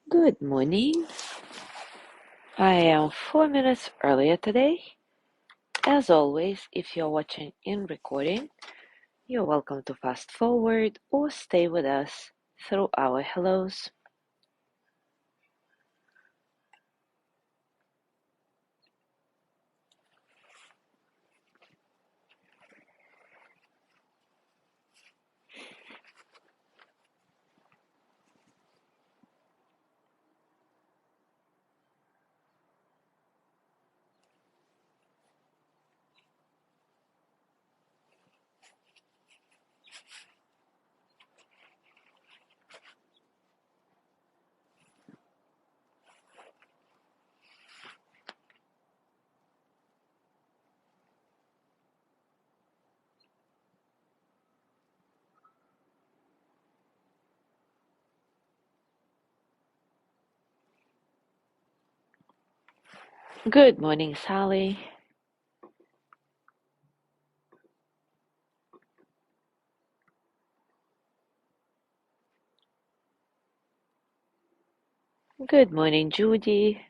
Good morning. I am 4 minutes earlier today. As always, if you're watching in recording, you're welcome to fast forward or stay with us through our hellos. Good morning, Sally. Good morning, Judy.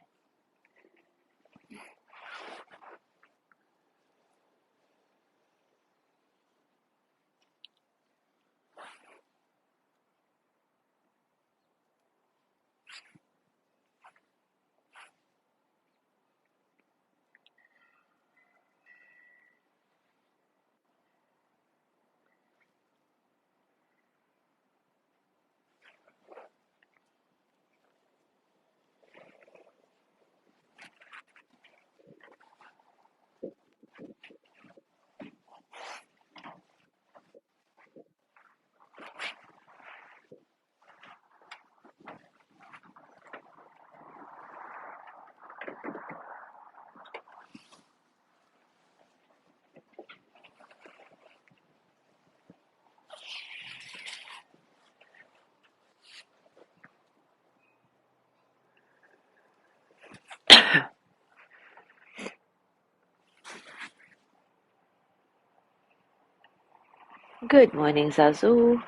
Good morning, Zazu.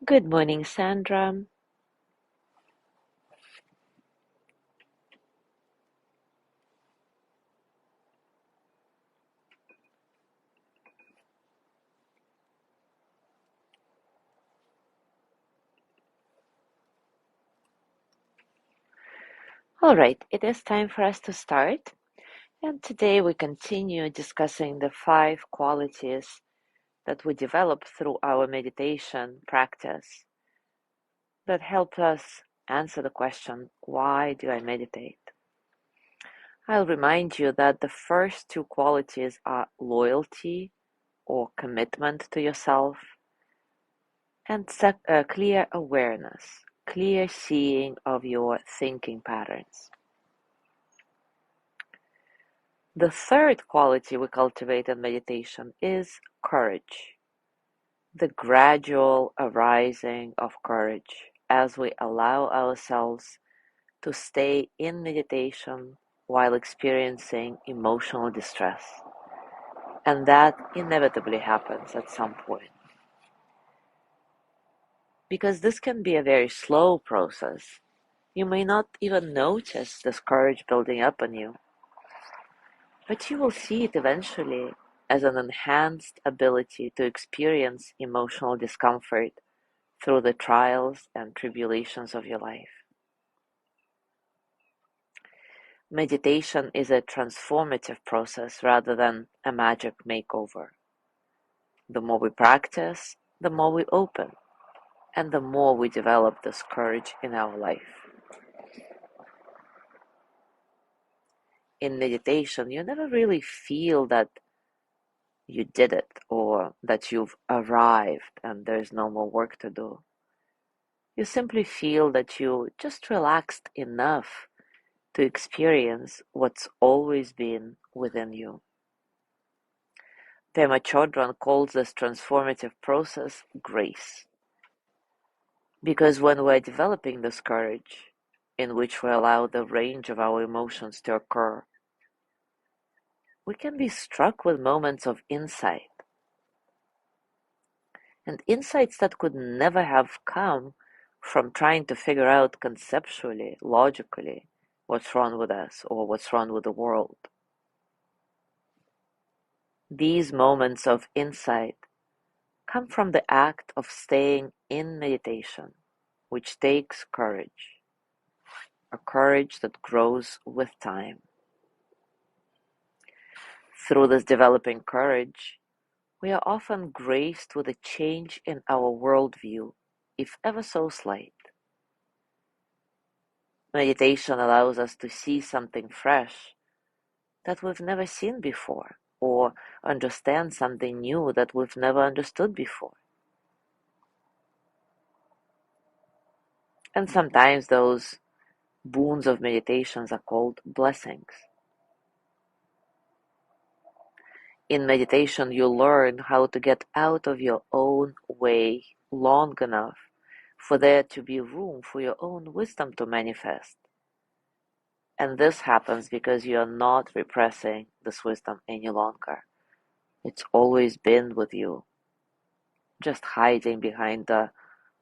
Good morning, Sandra. All right, it is time for us to start. And today we continue discussing the 5 qualities that we develop through our meditation practice that help us answer the question, why do I meditate? I'll remind you that the first 2 qualities are loyalty or commitment to yourself and clear awareness, clear seeing of your thinking patterns. The third quality we cultivate in meditation is courage, the gradual arising of courage as we allow ourselves to stay in meditation while experiencing emotional distress. And that inevitably happens at some point. Because this can be a very slow process. You may not even notice this courage building up on you, but you will see it eventually as an enhanced ability to experience emotional discomfort through the trials and tribulations of your life. Meditation is a transformative process rather than a magic makeover. The more we practice, the more we open, and the more we develop this courage in our life. In meditation, you never really feel that you did it or that you've arrived and there's no more work to do. You simply feel that you just relaxed enough to experience what's always been within you. Pema Chodron calls this transformative process grace. Because when we're developing this courage, in which we allow the range of our emotions to occur, we can be struck with moments of insight, and insights that could never have come from trying to figure out conceptually, logically, what's wrong with us or what's wrong with the world. These moments of insight come from the act of staying in meditation, which takes courage, a courage that grows with time. Through this developing courage, we are often graced with a change in our worldview, if ever so slight. Meditation allows us to see something fresh that we've never seen before, or understand something new that we've never understood before. And sometimes those boons of meditations are called blessings. In meditation, you learn how to get out of your own way long enough for there to be room for your own wisdom to manifest. And this happens because you are not repressing this wisdom any longer. It's always been with you, just hiding behind the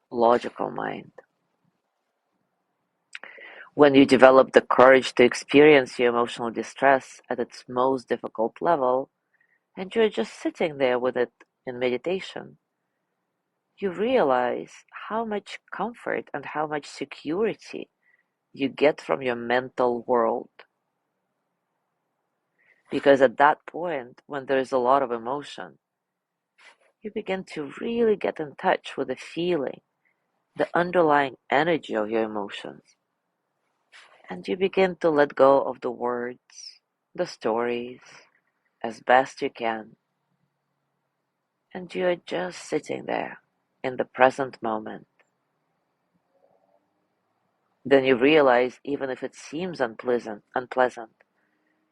logical mind. When you develop the courage to experience your emotional distress at its most difficult level, and you're just sitting there with it in meditation, you realize how much comfort and how much security you get from your mental world. Because at that point, when there is a lot of emotion, you begin to really get in touch with the feeling, the underlying energy of your emotions. And you begin to let go of the words, the stories, as best you can. And you're just sitting there in the present moment. Then you realize, even if it seems unpleasant,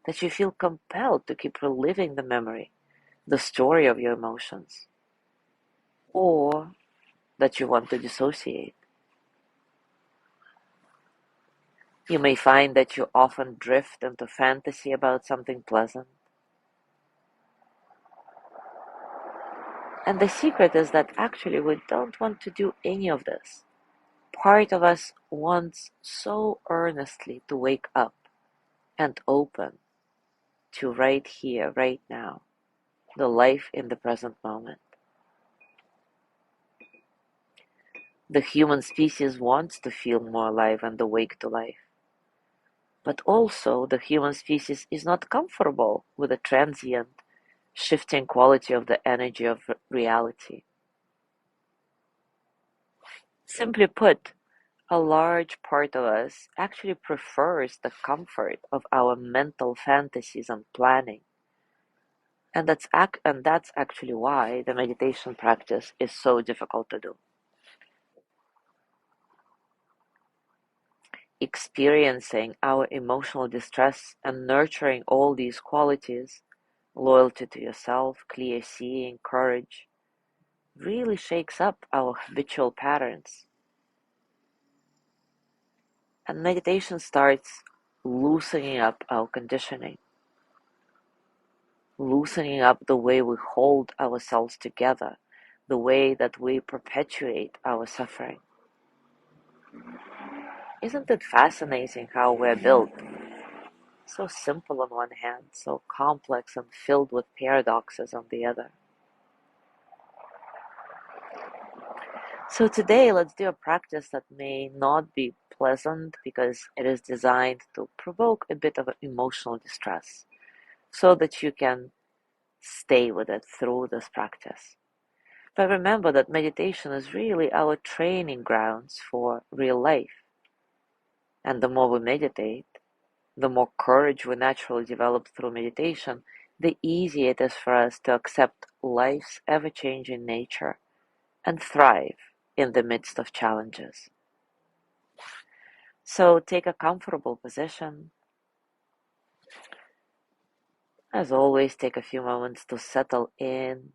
that you feel compelled to keep reliving the memory, the story of your emotions, or that you want to dissociate. You may find that you often drift into fantasy about something pleasant. And the secret is that actually we don't want to do any of this. Part of us wants so earnestly to wake up and open to right here, right now, the life in the present moment. The human species wants to feel more alive and awake to life. But also, the human species is not comfortable with the transient, shifting quality of the energy of reality. Simply put, a large part of us actually prefers the comfort of our mental fantasies and planning. And that's actually why the meditation practice is so difficult to do. Experiencing our emotional distress and nurturing all these qualities, loyalty to yourself, clear seeing, courage, really shakes up our habitual patterns. And meditation starts loosening up our conditioning, loosening up the way we hold ourselves together, the way that we perpetuate our suffering. Isn't it fascinating how we're built? So simple on one hand, so complex and filled with paradoxes on the other. So today, let's do a practice that may not be pleasant because it is designed to provoke a bit of emotional distress so that you can stay with it through this practice. But remember that meditation is really our training grounds for real life. And the more we meditate, the more courage we naturally develop through meditation, the easier it is for us to accept life's ever-changing nature and thrive in the midst of challenges. So take a comfortable position. As always, take a few moments to settle in,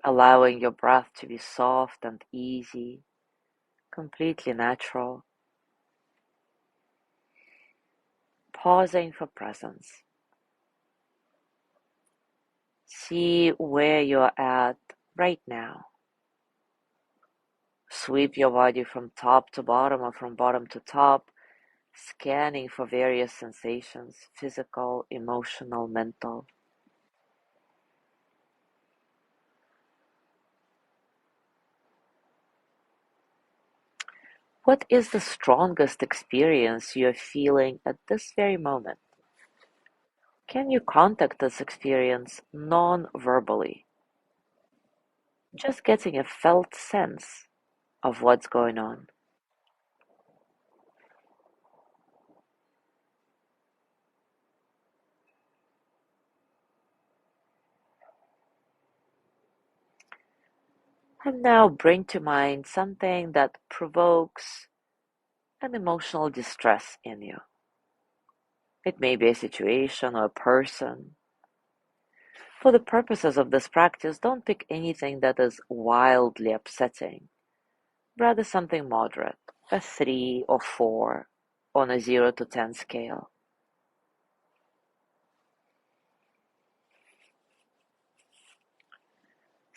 allowing your breath to be soft and easy, completely natural. pausing for presence. See where you're at right now. Sweep your body from top to bottom or from bottom to top, scanning for various sensations, physical, emotional, mental. What is the strongest experience you're feeling at this very moment? Can you contact this experience non-verbally? Just getting a felt sense of what's going on. And now bring to mind something that provokes an emotional distress in you. It may be a situation or a person. For the purposes of this practice, don't pick anything that is wildly upsetting. Rather something moderate, a 3 or 4 on a 0 to 10 scale.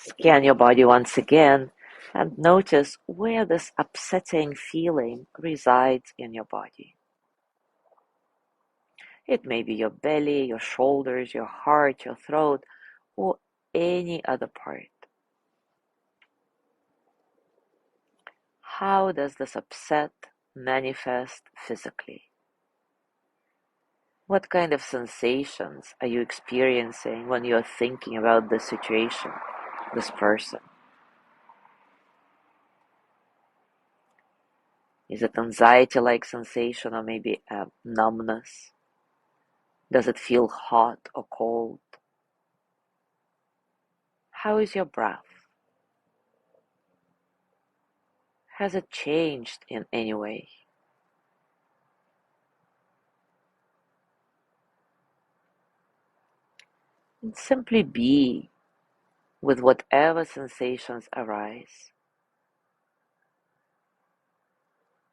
Scan your body once again and notice where this upsetting feeling resides in your body. It may be your belly, your shoulders, your heart, your throat, or any other part. How does this upset manifest physically? What kind of sensations are you experiencing when you're thinking about this situation, this person? Is it anxiety-like sensation or maybe a numbness? Does it feel hot or cold? How is your breath? Has it changed in any way? And simply be with whatever sensations arise.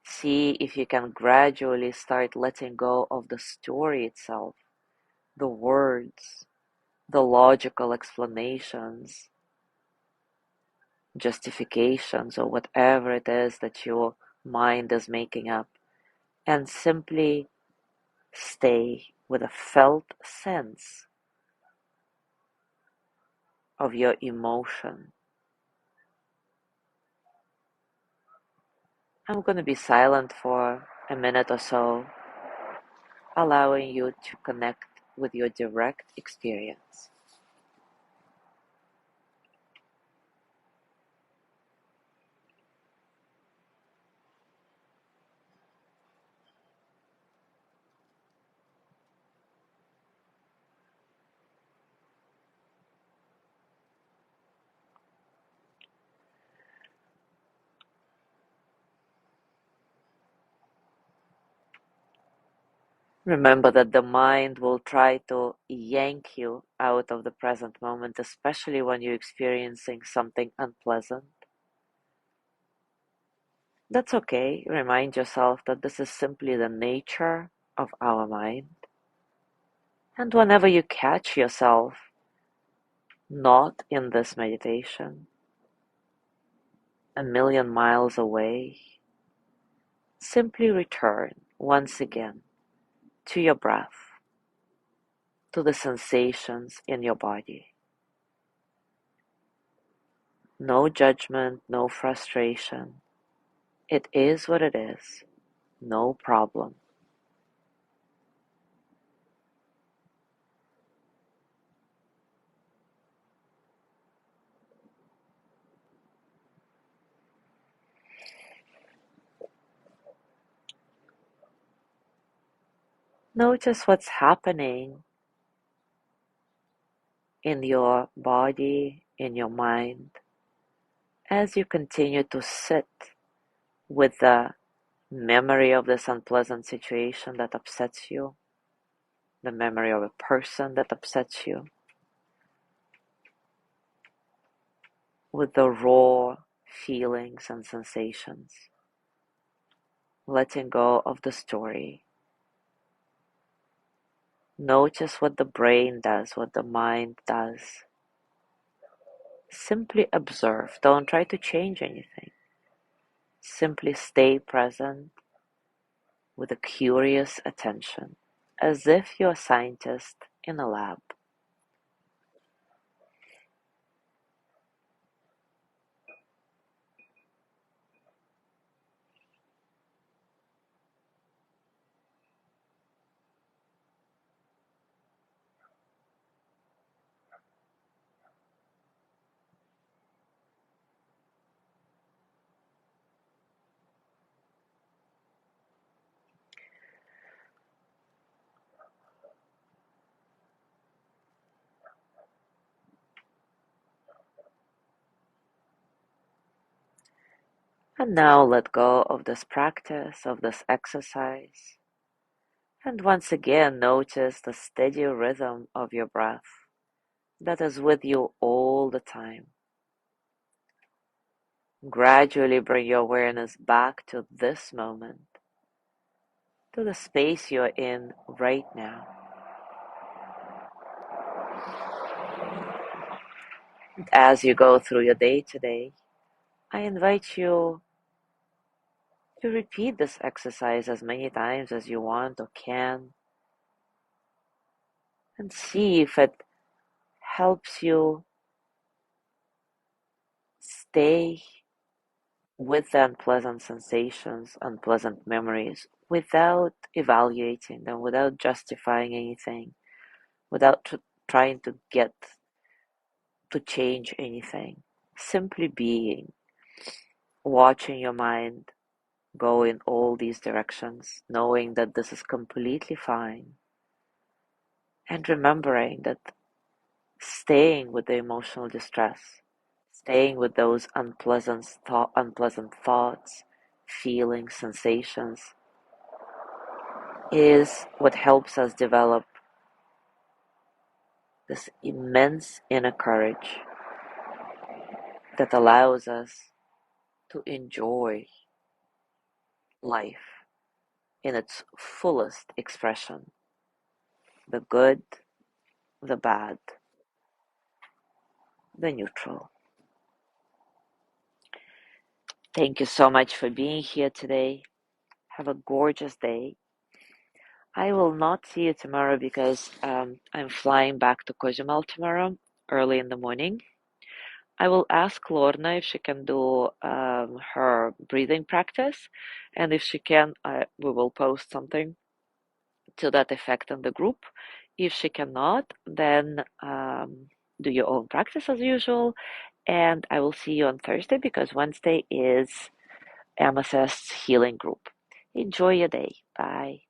See if you can gradually start letting go of the story itself, the words, the logical explanations, justifications, or whatever it is that your mind is making up, and simply stay with a felt sense of your emotion. I'm going to be silent for a minute or so, allowing you to connect with your direct experience. Remember that the mind will try to yank you out of the present moment, especially when you're experiencing something unpleasant. That's okay. Remind yourself that this is simply the nature of our mind. And whenever you catch yourself not in this meditation, a million miles away, simply return once again to your breath, to the sensations in your body. No judgment, no frustration. It is what it is. No problem. Notice what's happening in your body, in your mind, as you continue to sit with the memory of this unpleasant situation that upsets you, the memory of a person that upsets you, with the raw feelings and sensations, letting go of the story, Notice what the brain does, what the mind does. Simply observe. Don't try to change anything. Simply stay present with a curious attention, as if you're a scientist in a lab. And now let go of this practice, of this exercise. And once again, notice the steady rhythm of your breath that is with you all the time. Gradually bring your awareness back to this moment, to the space you're in right now. And as you go through your day today, I invite you to repeat this exercise as many times as you want or can, and see if it helps you stay with the unpleasant sensations, unpleasant memories, without evaluating them, without justifying anything, without trying to get to change anything. Simply being, watching your mind go in all these directions, knowing that this is completely fine, and remembering that staying with the emotional distress, staying with those unpleasant thoughts, feelings, sensations, is what helps us develop this immense inner courage that allows us to enjoy life in its fullest expression, the good, the bad, the neutral. Thank you so much for being here today. Have a gorgeous day. I will not see you tomorrow because I'm flying back to Cozumel tomorrow early in the morning. I will ask Lorna if she can do her breathing practice, and if she can, we will post something to that effect in the group. If she cannot, then do your own practice as usual, and I will see you on Thursday because Wednesday is Amethyst Healing Group. Enjoy your day. Bye.